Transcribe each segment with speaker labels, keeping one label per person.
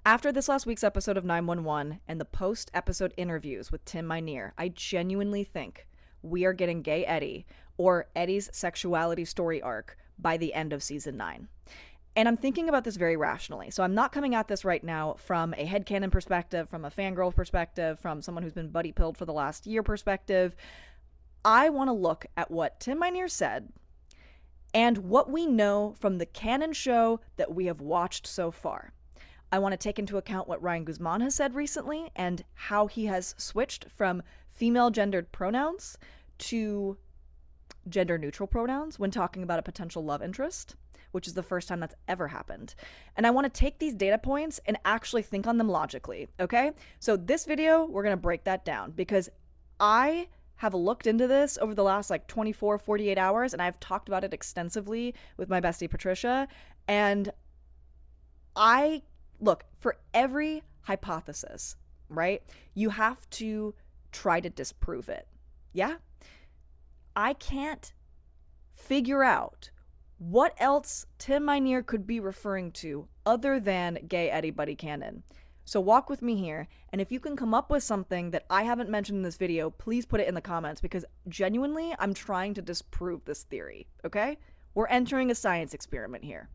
Speaker 1: After this last week's episode of 911 and the post-episode interviews with Tim Minear, I genuinely think we are getting gay Eddie, or Eddie's sexuality story arc, by the end of season 9. And I'm thinking about this very rationally. So I'm not coming at this right now from a headcanon perspective, from a fangirl perspective, from someone who's been buddy pilled for the last year perspective. I want to look at what Tim Minear said and what we know from the canon show that we have watched so far. I want to take into account what Ryan Guzman has said recently and how he has switched from female gendered pronouns to gender neutral pronouns when talking about a potential love interest, which is the first time that's ever happened. And I want to take these data points and actually think on them logically, okay? So this video, we're going to break that down because I have looked into this over the last 24, 48 hours, and I've talked about it extensively with my bestie Patricia. And look, for every hypothesis, right, you have to try to disprove it. Yeah? I can't figure out what else Tim Minear could be referring to other than gay Eddie Buddy canon. So walk with me here, and if you can come up with something that I haven't mentioned in this video, please put it in the comments, because genuinely, I'm trying to disprove this theory, okay? We're entering a science experiment here.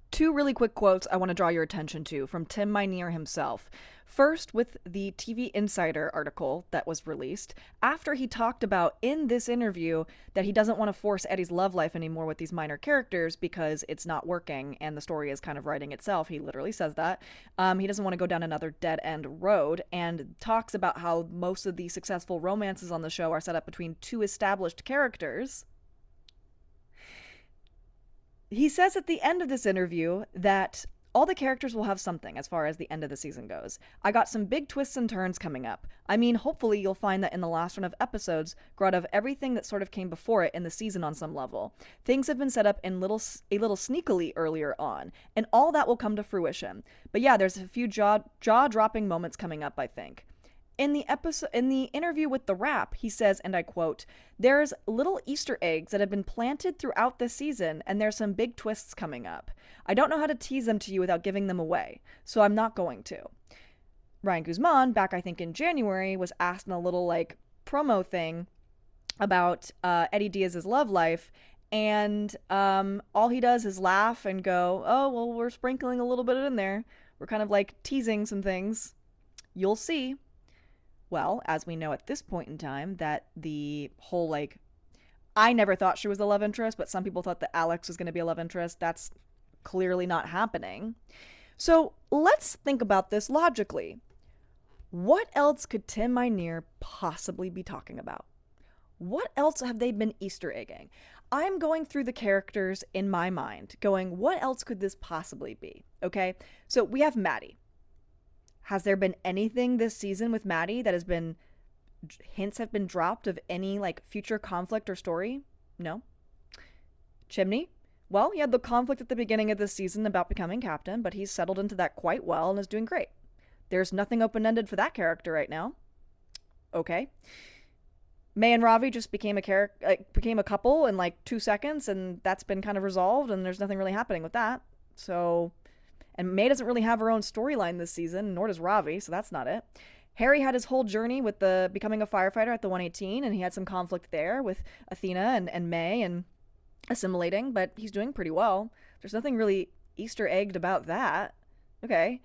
Speaker 1: Two really quick quotes I want to draw your attention to from Tim Minear himself. First, with the TV Insider article that was released, after he talked about in this interview that he doesn't want to force Eddie's love life anymore with these minor characters because it's not working and the story is kind of writing itself. He literally says that. He doesn't want to go down another dead-end road, and talks about how most of the successful romances on the show are set up between two established characters. He says at the end of this interview that all the characters will have something as far as the end of the season goes. I got some big twists and turns coming up. I mean, hopefully you'll find that in the last run of episodes grow out of everything that sort of came before it in the season on some level. Things have been set up in a little sneakily earlier on, and all that will come to fruition. But yeah, there's a few jaw-dropping moments coming up, I think. In the interview with The Wrap, he says, and I quote, "There's little Easter eggs that have been planted throughout this season, and there's some big twists coming up. I don't know how to tease them to you without giving them away, so I'm not going to." Ryan Guzman, back I think in January, was asked in a little promo thing about Eddie Diaz's love life, and all he does is laugh and go, "Oh, well, we're sprinkling a little bit in there. We're kind of teasing some things. You'll see." Well, as we know at this point in time, that the whole, I never thought she was the love interest, but some people thought that Alex was going to be a love interest. That's clearly not happening. So let's think about this logically. What else could Tim Minear possibly be talking about? What else have they been Easter egging? I'm going through the characters in my mind, going, what else could this possibly be? Okay, so we have Maddie. Has there been anything this season with Maddie that has been, hints have been dropped of any future conflict or story? No. Chimney? Well, he had the conflict at the beginning of this season about becoming captain, but he's settled into that quite well and is doing great. There's nothing open-ended for that character right now. Okay. May and Ravi just became a couple in 2 seconds, and that's been kind of resolved, and there's nothing really happening with that. So, and May doesn't really have her own storyline this season, nor does Ravi, so that's not it. Harry had his whole journey with becoming a firefighter at the 118, and he had some conflict there with Athena and May and assimilating, but he's doing pretty well. There's nothing really Easter egged about that. Okay.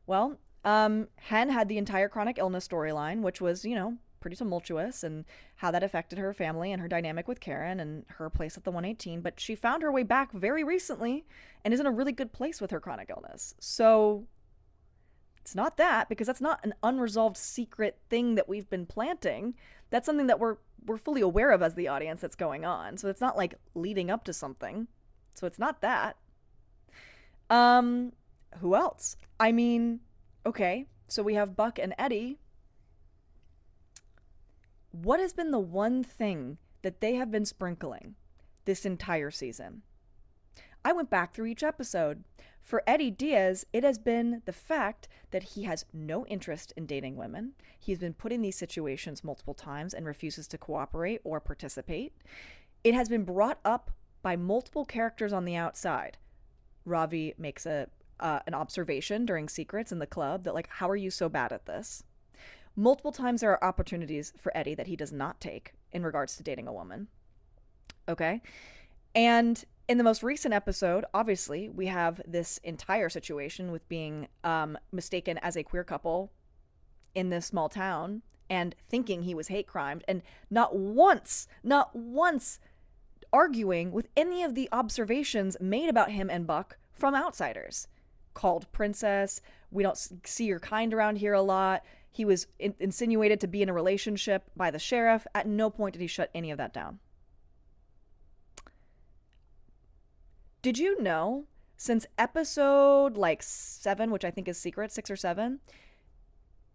Speaker 1: Well, Hen had the entire chronic illness storyline, which was, pretty tumultuous, and how that affected her family and her dynamic with Karen and her place at the 118, but she found her way back very recently and is in a really good place with her chronic illness. So it's not that, because that's not an unresolved secret thing that we've been planting. That's something that we're fully aware of as the audience that's going on. So it's not leading up to something. So it's not that. Who else? I mean, okay, so we have Buck and Eddie. What has been the one thing that they have been sprinkling this entire season? I went back through each episode. For Eddie Diaz, it has been the fact that he has no interest in dating women. He's been put in these situations multiple times and refuses to cooperate or participate. It has been brought up by multiple characters on the outside. Ravi makes a an observation during secrets in the club that, like, how are you so bad at this? Multiple times there are opportunities for Eddie that he does not take in regards to dating a woman. Okay? And in the most recent episode, obviously, we have this entire situation with being mistaken as a queer couple in this small town and thinking he was hate crimed, and not once arguing with any of the observations made about him and Buck from outsiders. Called princess, we don't see your kind around here a lot. He was insinuated to be in a relationship by the sheriff. At no point did he shut any of that down. Did you know, since episode like 7, which I think is secret, 6 or 7,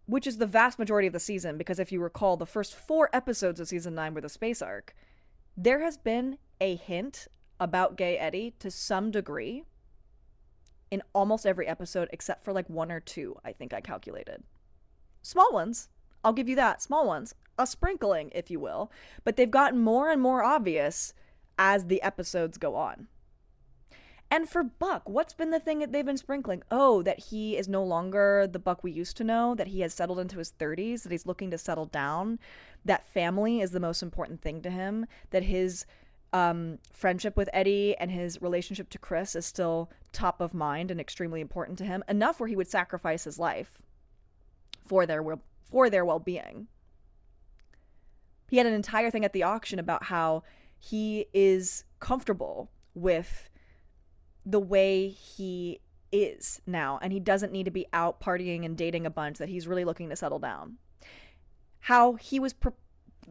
Speaker 1: which is the vast majority of the season, because if you recall, the first 4 episodes of season 9 were the space arc, there has been a hint about gay Eddie to some degree in almost every episode except for like 1 or 2, I think I calculated. Small ones, I'll give you that, small ones, a sprinkling, if you will, but they've gotten more and more obvious as the episodes go on. And for Buck, what's been the thing that they've been sprinkling? Oh, that he is no longer the Buck we used to know, that he has settled into his 30s, that he's looking to settle down, that family is the most important thing to him, that his friendship with Eddie and his relationship to Chris is still top of mind and extremely important to him, enough where he would sacrifice his life for their well-being. He had an entire thing at the auction about how he is comfortable with the way he is now, and he doesn't need to be out partying and dating a bunch, that he's really looking to settle down. How he was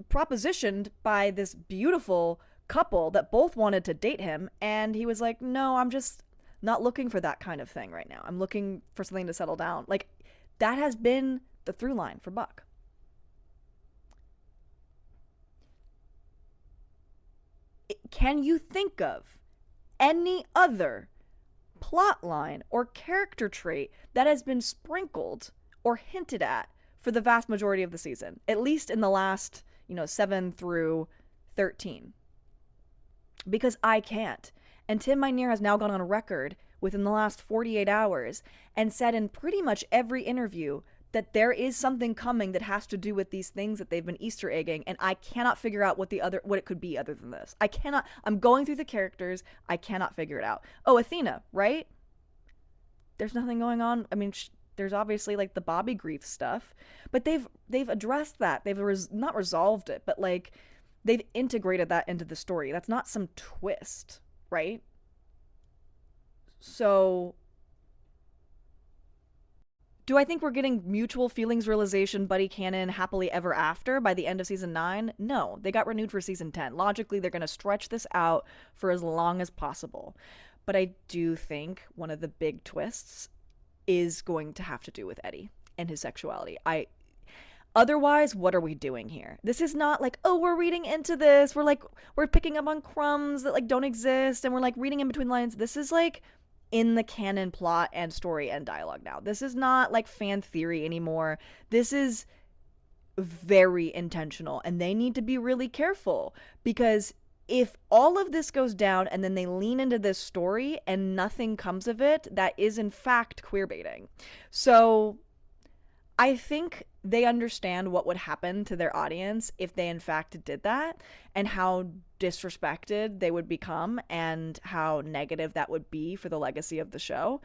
Speaker 1: propositioned by this beautiful couple that both wanted to date him, and he was like, no, I'm just not looking for that kind of thing right now. I'm looking for something to settle down. Like, that has been the through line for Buck. Can you think of any other plot line or character trait that has been sprinkled or hinted at for the vast majority of the season, at least in the last 7 through 13? Because I can't. And Tim Minear has now gone on record within the last 48 hours and said in pretty much every interview that there is something coming that has to do with these things that they've been Easter egging, and I cannot figure out what it could be other than this. I'm going through the characters, I cannot figure it out. Oh, Athena, right? There's nothing going on. I mean, there's obviously like the Bobby grief stuff, but they've addressed that. They've not resolved it, but like they've integrated that into the story. That's not some twist, right? So do I think we're getting mutual feelings realization, buddy canon, happily ever after by the end of season 9? No, they got renewed for season 10. Logically, they're going to stretch this out for as long as possible. But I do think one of the big twists is going to have to do with Eddie and his sexuality. Otherwise, what are we doing here? This is not like, oh, we're reading into this. We're picking up on crumbs that like don't exist, and we're like reading in between lines. This is like in the canon plot and story and dialogue now. This is not like fan theory anymore. This is very intentional, and they need to be really careful, because if all of this goes down and then they lean into this story and nothing comes of it, that is in fact queerbaiting. So I think they understand what would happen to their audience if they in fact did that, and how disrespected they would become and how negative that would be for the legacy of the show.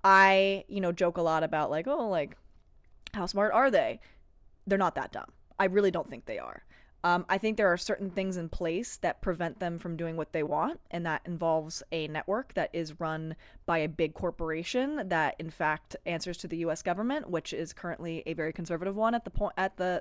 Speaker 1: I, joke a lot about like, oh, like, how smart are they? They're not that dumb. I really don't think they are. I think there are certain things in place that prevent them from doing what they want, and that involves a network that is run by a big corporation that, in fact, answers to the U.S. government, which is currently a very conservative one at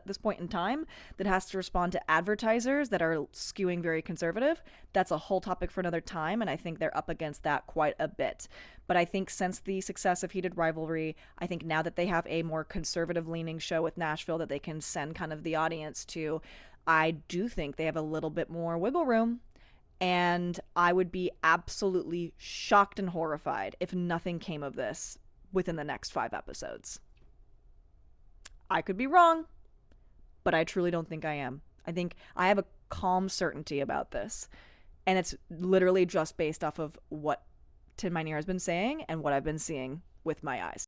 Speaker 1: this point in time, that has to respond to advertisers that are skewing very conservative. That's a whole topic for another time, and I think they're up against that quite a bit. But I think since the success of Heated Rivalry, I think now that they have a more conservative-leaning show with Nashville that they can send kind of the audience to, I do think they have a little bit more wiggle room, and I would be absolutely shocked and horrified if nothing came of this within the next 5 episodes. I could be wrong, but I truly don't think I am. I think I have a calm certainty about this, and it's literally just based off of what Tim Minear has been saying and what I've been seeing with my eyes.